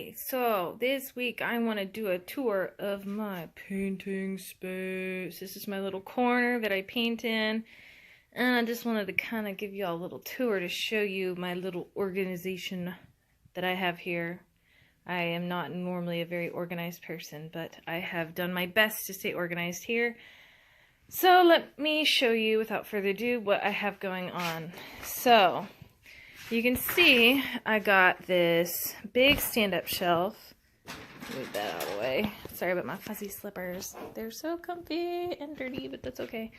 Okay, so this week I want to do a tour of my painting space. This is my little corner that I paint in, and I just wanted to kind of give you all a little tour to show you my little organization that I have here. I am not normally a very organized person, but I have done my best to stay organized here. So let me show you, without further ado, what I have going on. So you can see I got this big stand-up shelf. Move that out of the way. Sorry about my fuzzy slippers. They're so comfy and dirty, but that's okay.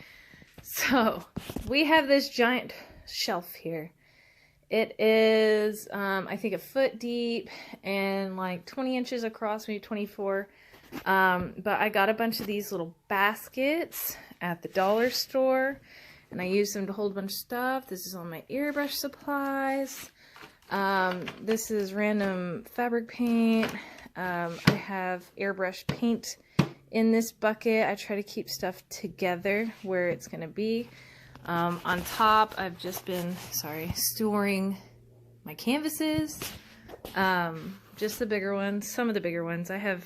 So we have this giant shelf here. It is, I think, a foot deep and like 20 inches across, maybe 24. But I got a bunch of these little baskets at the dollar store, and I use them to hold a bunch of stuff. This is all my airbrush supplies. This is random fabric paint. I have airbrush paint in this bucket. I try to keep stuff together where it's going to be. On top, I've just been, storing my canvases. Just the bigger ones, some of the bigger ones. I have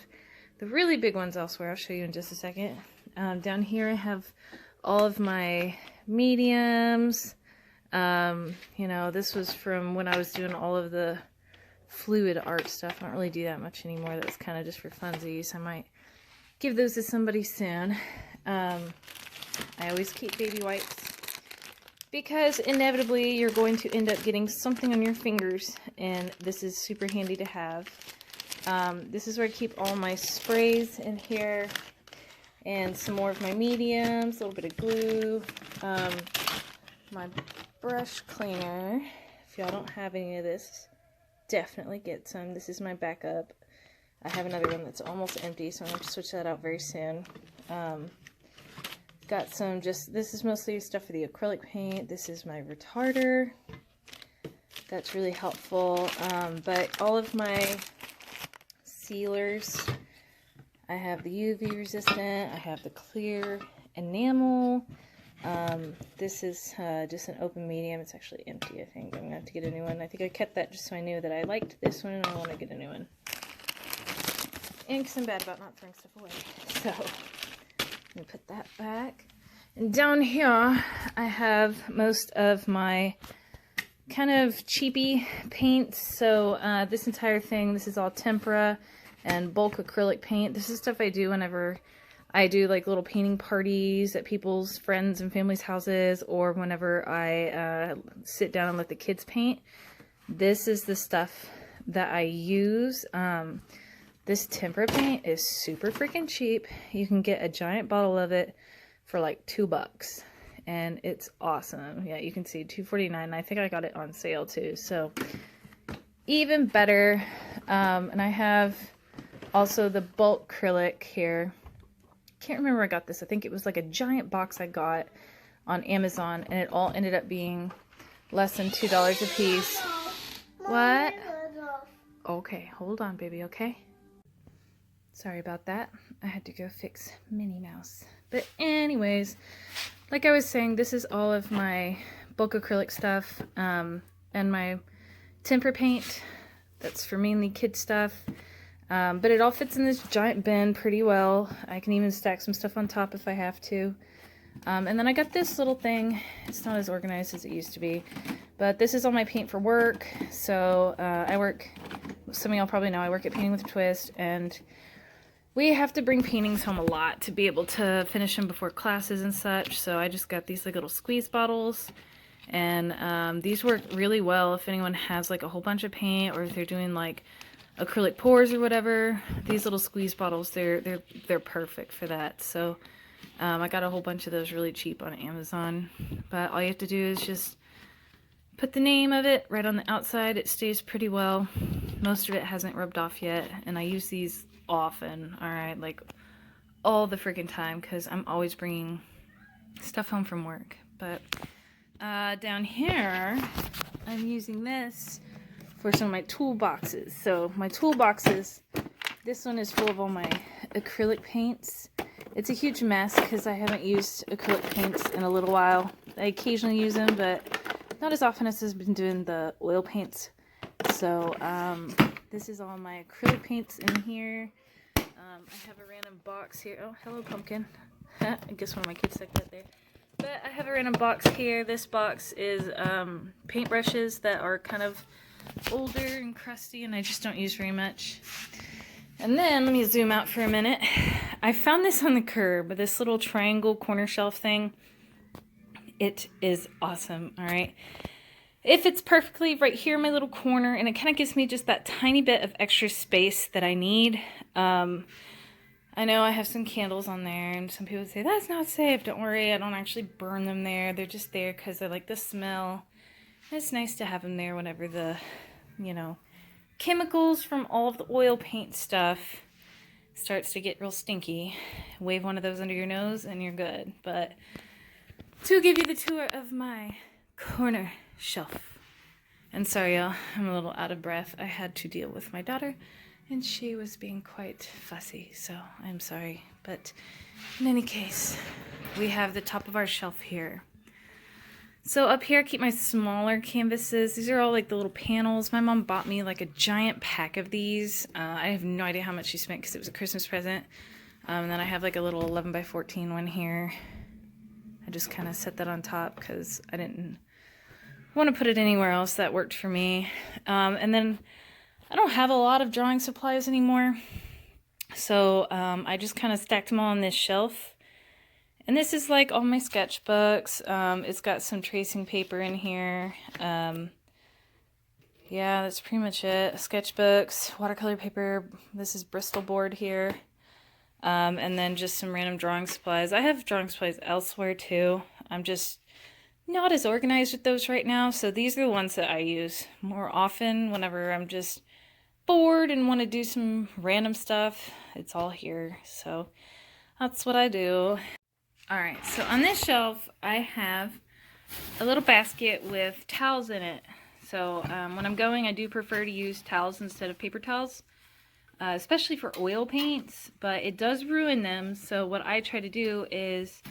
the really big ones elsewhere. I'll show you in just a second. Down here I have all of my mediums. You know, this was from when I was doing all of the fluid art stuff. I don't really do that much anymore. That's kind of just for funsies. I might give those to somebody soon. I always keep baby wipes because inevitably you're going to end up getting something on your fingers, and this is super handy to have. This is where I keep all my sprays in here, and some more of my mediums, a little bit of glue, my brush cleaner. If y'all don't have any of this, definitely get some. This is my backup. I have another one that's almost empty, so I'm going to switch that out very soon. Got some, this is mostly stuff for the acrylic paint. This is my retarder. That's really helpful. But all of my sealers, I have the UV resistant, I have the clear enamel. This is just an open medium. It's actually empty, I think. I'm going to have to get a new one. I think I kept that just so I knew that I liked this one and I want to get a new one. And because I'm bad about not throwing stuff away. So, I'm going to put that back. And down here, I have most of my kind of cheapy paints. So, this entire thing, this is all tempera and bulk acrylic paint. This is stuff I do whenever I do like little painting parties at people's friends and family's houses, or whenever I sit down and let the kids paint. This is the stuff that I use. This tempera paint is super freaking cheap. You can get a giant bottle of it for like $2, and it's awesome. Yeah, you can see $2.49. I think I got it on sale too, so even better. And I have also the bulk acrylic here. Can't remember where I got this. I think it was like a giant box I got on Amazon, and it all ended up being less than $2 a piece. What? Okay, hold on, baby, okay? Sorry about that. I had to go fix Minnie Mouse. But anyways, like I was saying, this is all of my bulk acrylic stuff, and my tempera paint. That's for mainly kid stuff. But it all fits in this giant bin pretty well. I can even stack some stuff on top if I have to. And then I got this little thing. It's not as organized as it used to be. But this is all my paint for work. So I work, some of y'all probably know, I work at Painting with a Twist. And we have to bring paintings home a lot to be able to finish them before classes and such. So I just got these like little squeeze bottles. And these work really well if anyone has like a whole bunch of paint, or if they're doing like acrylic pours or whatever. These little squeeze bottles, they're perfect for that. So I got a whole bunch of those really cheap on Amazon. But all you have to do is just put the name of it right on the outside. It stays pretty well. Most of it hasn't rubbed off yet, and I use these often, alright, like all the freaking time, because I'm always bringing stuff home from work. But down here, I'm using this for some of my toolboxes. So my toolboxes, this one is full of all my acrylic paints. It's a huge mess because I haven't used acrylic paints in a little while. I occasionally use them, but not as often as I've been doing the oil paints. So This is all my acrylic paints in here. I have a random box here. Oh, hello, pumpkin. I guess one of my kids stuck that there. But I have a random box here. This box is paintbrushes that are kind of older and crusty and I just don't use very much. And then, let me zoom out for a minute. I found this on the curb, this little triangle corner shelf thing. It is awesome, alright? It fits perfectly right here in my little corner, and it kind of gives me just that tiny bit of extra space that I need. I know I have some candles on there, and some people say, that's not safe. Don't worry, I don't actually burn them there. They're just there because I like the smell. It's nice to have them there whenever the, you know, chemicals from all of the oil paint stuff starts to get real stinky. Wave one of those under your nose and you're good. But to give you the tour of my corner shelf. And sorry y'all, I'm a little out of breath. I had to deal with my daughter and she was being quite fussy, so I'm sorry. But in any case, we have the top of our shelf here. So up here I keep my smaller canvases. These are all like the little panels. My mom bought me like a giant pack of these. I have no idea how much she spent because it was a Christmas present. And then I have like a little 11 by 14 one here. I just kind of set that on top because I didn't want to put it anywhere else. That worked for me. And then I don't have a lot of drawing supplies anymore. So I just kind of stacked them all on this shelf. And this is like all my sketchbooks. It's got some tracing paper in here. Yeah, that's pretty much it. Sketchbooks, watercolor paper. This is Bristol board here. And then just some random drawing supplies. I have drawing supplies elsewhere too. I'm just not as organized with those right now. So these are the ones that I use more often whenever I'm just bored and want to do some random stuff. It's all here. So that's what I do. Alright, so on this shelf I have a little basket with towels in it. So when I'm going, I do prefer to use towels instead of paper towels, especially for oil paints, but it does ruin them. So what I try to do is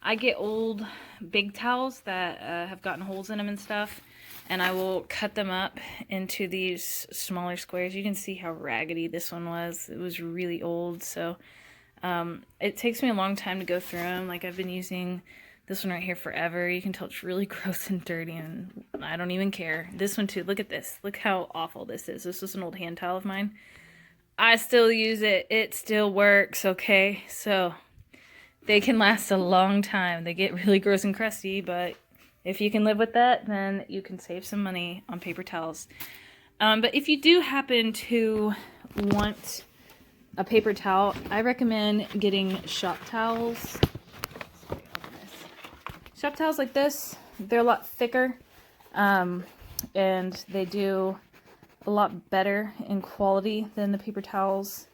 I get old big towels that have gotten holes in them and stuff, and I will cut them up into these smaller squares. You can see how raggedy this one was. It was really old, so it takes me a long time to go through them. Like I've been using this one right here forever. You can tell it's really gross and dirty and I don't even care. This one too, look at this. Look how awful this is. This is an old hand towel of mine. I still use it. It still works, okay? So they can last a long time. They get really gross and crusty, but if you can live with that, then you can save some money on paper towels. But if you do happen to want a paper towel, I recommend getting shop towels. Shop towels like this, they're a lot thicker, and they do a lot better in quality than the paper towels,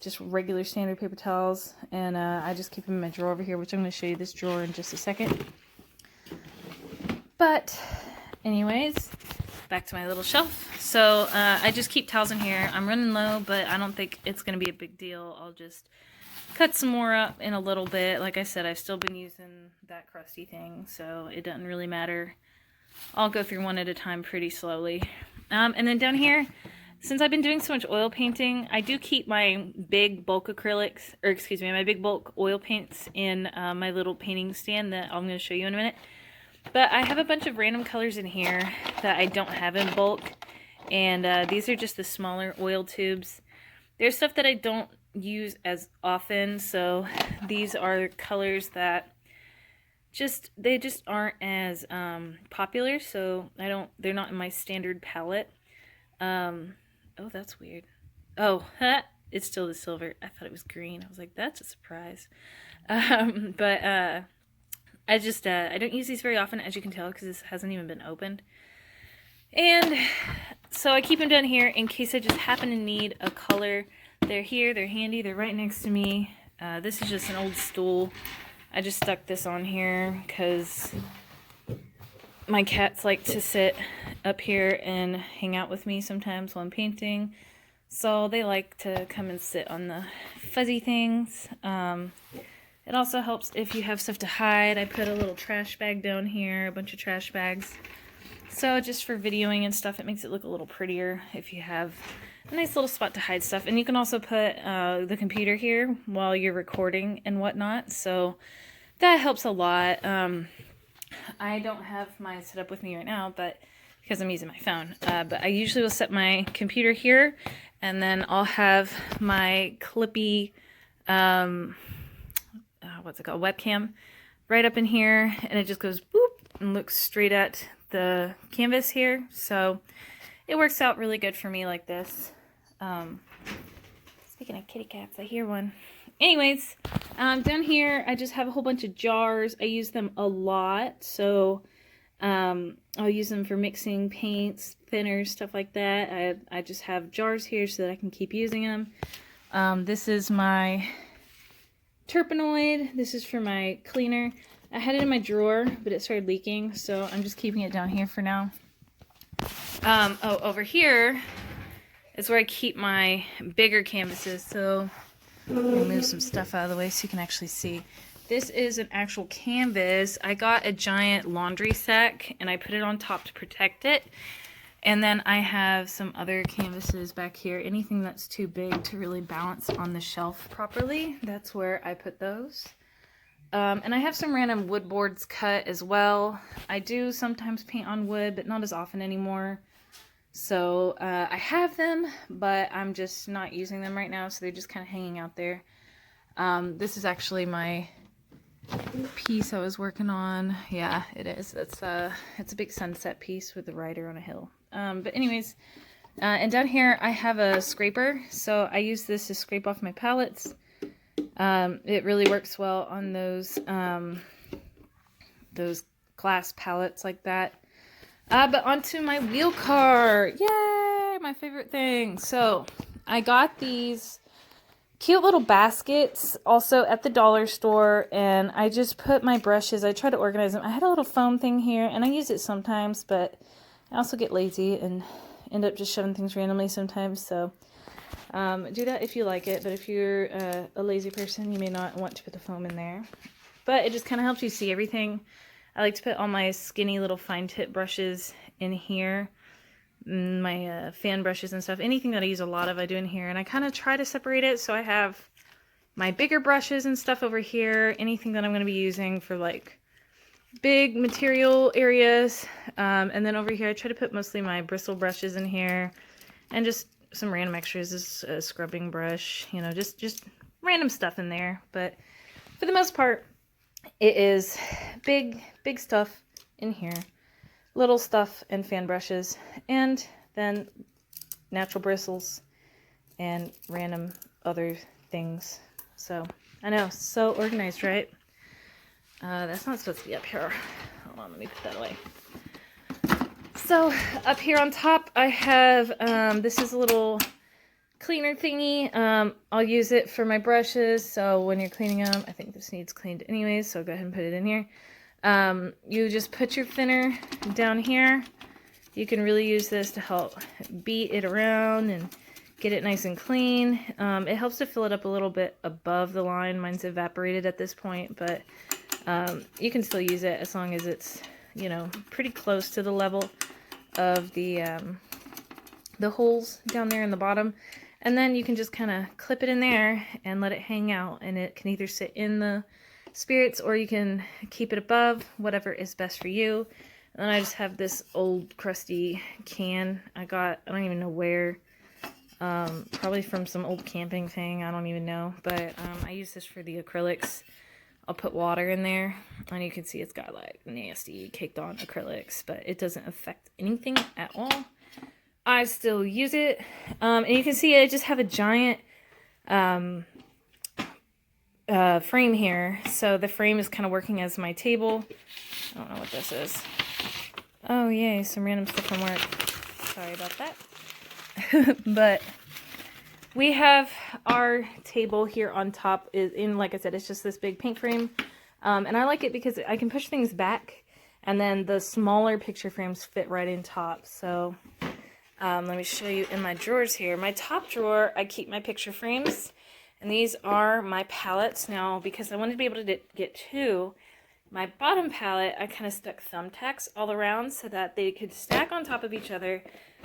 just regular standard paper towels. And I just keep them in my drawer over here, which I'm going to show you this drawer in just a second. But anyways, back to my little shelf. So I just keep towels in here. I'm running low, but I don't think it's going to be a big deal. I'll just cut some more up in a little bit. Like I said, I've still been using that crusty thing, so it doesn't really matter. I'll go through one at a time pretty slowly. And then down here, since I've been doing so much oil painting, I do keep my big bulk acrylics, or excuse me, my big bulk oil paints in my little painting stand that I'm going to show you in a minute. But I have a bunch of random colors in here that I don't have in bulk. And these are just the smaller oil tubes. There's stuff that I don't use as often. So these are colors that they just aren't as popular. So they're not in my standard palette. Oh, that's weird. Oh, it's still the silver. I thought it was green. I was like, that's a surprise. I don't use these very often, as you can tell, because this hasn't even been opened. And so I keep them down here in case I just happen to need a color. They're here, they're handy, they're right next to me. This is just an old stool. I just stuck this on here because my cats like to sit up here and hang out with me sometimes while I'm painting. So they like to come and sit on the fuzzy things. It also helps if you have stuff to hide. I put a little trash bag down here, a bunch of trash bags. So just for videoing and stuff, it makes it look a little prettier if you have a nice little spot to hide stuff. And you can also put the computer here while you're recording and whatnot. So that helps a lot. I don't have mine set up with me right now, but because I'm using my phone. But I usually will set my computer here, and then I'll have my clippy, what's it called, webcam, right up in here, and it just goes boop and looks straight at the canvas here. So it works out really good for me like this. Speaking of kitty cats, I hear one. Anyways, down here I just have a whole bunch of jars. I use them a lot, so I'll use them for mixing paints, thinners, stuff like that. I just have jars here so that I can keep using them. This is my Turpenoid. This is for my cleaner. I had it in my drawer, but it started leaking, so I'm just keeping it down here for now. Oh, over here is where I keep my bigger canvases. So let me move some stuff out of the way so you can actually see. This is an actual canvas. I got a giant laundry sack and I put it on top to protect it. And then I have some other canvases back here. Anything that's too big to really balance on the shelf properly, that's where I put those. And I have some random wood boards cut as well. I do sometimes paint on wood, but not as often anymore. So I have them, but I'm just not using them right now, so they're just kind of hanging out there. This is actually my piece I was working on. Yeah, it is. It's a big sunset piece with the rider on a hill. But anyways, and down here I have a scraper, so I use this to scrape off my palettes. It really works well on those glass palettes like that. But onto my wheel car. Yay! My favorite thing. So I got these cute little baskets also at the dollar store, and I just put my brushes. I try to organize them. I had a little foam thing here, and I use it sometimes, but I also get lazy and end up just shoving things randomly sometimes. So do that if you like it, but if you're a lazy person, you may not want to put the foam in there. But it just kind of helps you see everything. I like to put all my skinny little fine tip brushes in here, my fan brushes and stuff. Anything that I use a lot of, I do in here, and I kind of try to separate it. So I have my bigger brushes and stuff over here, anything that I'm going to be using for like big material areas, and then over here I try to put mostly my bristle brushes in here, and just some random extras. This is a scrubbing brush, you know, just random stuff in there. But for the most part, it is big stuff in here, little stuff and fan brushes, and then natural bristles and random other things. So I know, so organized, right? That's not supposed to be up here. Hold on, let me put that away. So up here on top I have this is a little cleaner thingy. I'll use it for my brushes, so when you're cleaning them, I think this needs cleaned anyways, so I'll go ahead and put it in here. You just put your thinner down here. You can really use this to help beat it around and get it nice and clean. It helps to fill it up a little bit above the line. Mine's evaporated at this point, but you can still use it as long as it's, you know, pretty close to the level of the holes down there in the bottom. And then you can just kind of clip it in there and let it hang out, and it can either sit in the spirits or you can keep it above, whatever is best for you. And then I just have this old crusty can I got, I don't even know where, probably from some old camping thing, I don't even know, but I use this for the acrylics. I'll put water in there, and you can see it's got like nasty caked on acrylics, but it doesn't affect anything at all. I still use it, and you can see I just have a giant frame here, so the frame is kind of working as my table. I don't know what this is. Oh yay, some random stuff from work. Sorry about that. But we have our table here on top. Is in, like I said, it's just this big paint frame, and I like it because I can push things back, and then the smaller picture frames fit right in top. So let me show you in my drawers here. My top drawer, I keep my picture frames, and these are my palettes. Now, because I wanted to be able to get two, My bottom palette, I kind of stuck thumbtacks all around so that they could stack on top of each other,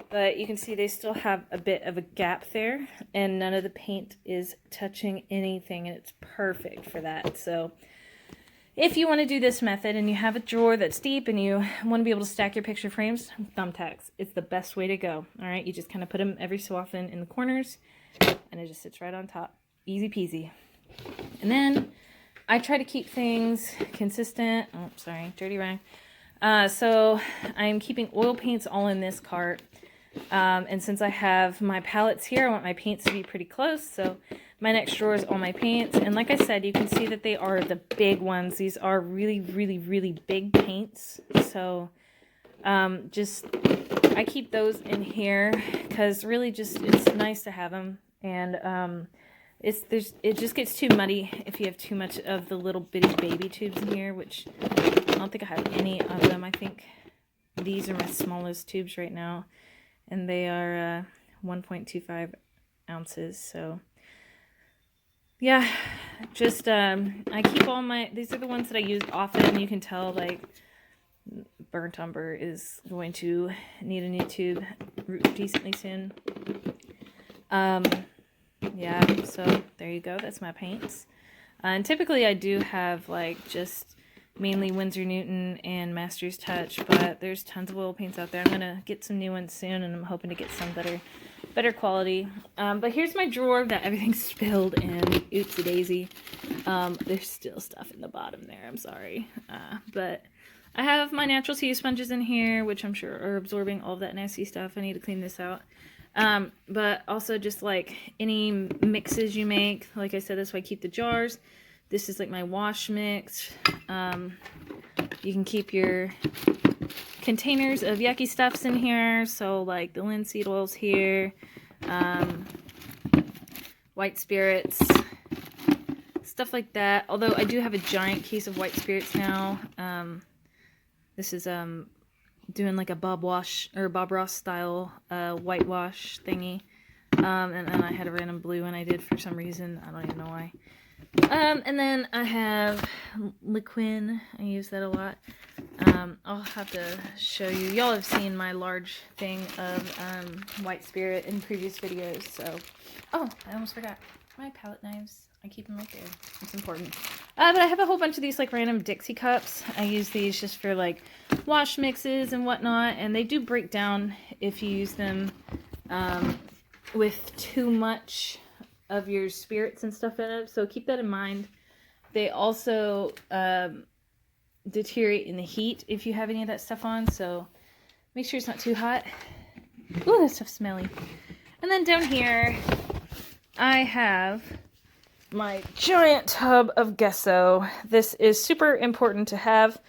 but you can see they still have a bit of a gap there, and none of the paint is touching anything, and it's perfect for that. So if you want to do this method and you have a drawer that's deep and you want to be able to stack your picture frames, thumbtacks. It's the best way to go. All right, you just kind of put them every so often in the corners, and it just sits right on top. Easy peasy. And then I try to keep things consistent. Oh, sorry, dirty rag. So I'm keeping oil paints all in this cart. And since I have my palettes here, I want my paints to be pretty close. So my next drawer is all my paints. And like I said, you can see that they are the big ones. These are really, really, really big paints. So I keep those in here because really just it's nice to have them. And it just gets too muddy if you have too much of the little bitty baby tubes in here, which I don't think I have any of them. I think these are my smallest tubes right now, and they are 1.25 ounces. So yeah, just I keep all my, these are the ones that I use often. You can tell like burnt umber is going to need a new tube decently soon. Yeah, so there you go. That's my paints. And typically I do have like just mainly Winsor Newton and Master's Touch, but there's tons of oil paints out there. I'm going to get some new ones soon, and I'm hoping to get some better quality. But here's my drawer that everything's spilled in. Oopsie daisy. There's still stuff in the bottom there. I'm sorry. But I have my natural tea sponges in here, which I'm sure are absorbing all of that nasty stuff. I need to clean this out. But also just like any mixes you make, like I said, that's why I keep the jars. This is like my wash mix. You can keep your containers of yucky stuffs in here. So like the linseed oils here, white spirits, stuff like that. Although I do have a giant case of white spirits now. This is, doing like a Bob Ross style whitewash thingy, and then I had a random blue one I did for some reason. I don't even know why. And then I have Liquin. I use that a lot. I'll have to show you. Y'all have seen my large thing of white spirit in previous videos. So, oh, I almost forgot my palette knives. I keep them right there. It's important. But I have a whole bunch of these like random Dixie cups. I use these just for like wash mixes and whatnot, and they do break down if you use them with too much of your spirits and stuff in it. So keep that in mind. They also deteriorate in the heat if you have any of that stuff on. So make sure it's not too hot. Ooh, that stuff's smelly. And then down here, I have my giant tub of gesso. This is super important to have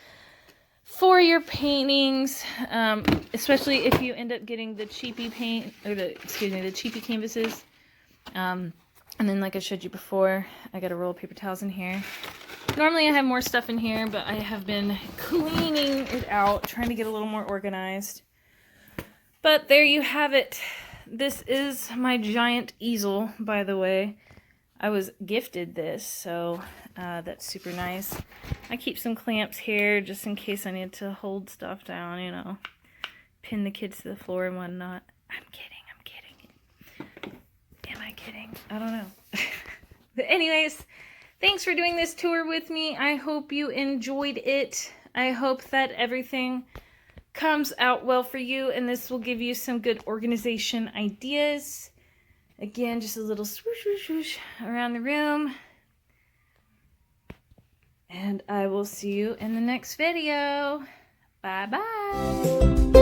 for your paintings, especially if you end up getting the cheapy paint, or the cheapy canvases. And then like I showed you before, I got a roll of paper towels in here. Normally I have more stuff in here, but I have been cleaning it out, trying to get a little more organized. But there you have it. This is my giant easel, by the way. I was gifted this, so that's super nice. I keep some clamps here just in case I need to hold stuff down, you know, pin the kids to the floor and whatnot. I'm kidding. Am I kidding? I don't know. But anyways, thanks for doing this tour with me. I hope you enjoyed it. I hope that everything comes out well for you, and this will give you some good organization ideas. Again, just a little swoosh, swoosh, swoosh around the room. And I will see you in the next video. Bye-bye.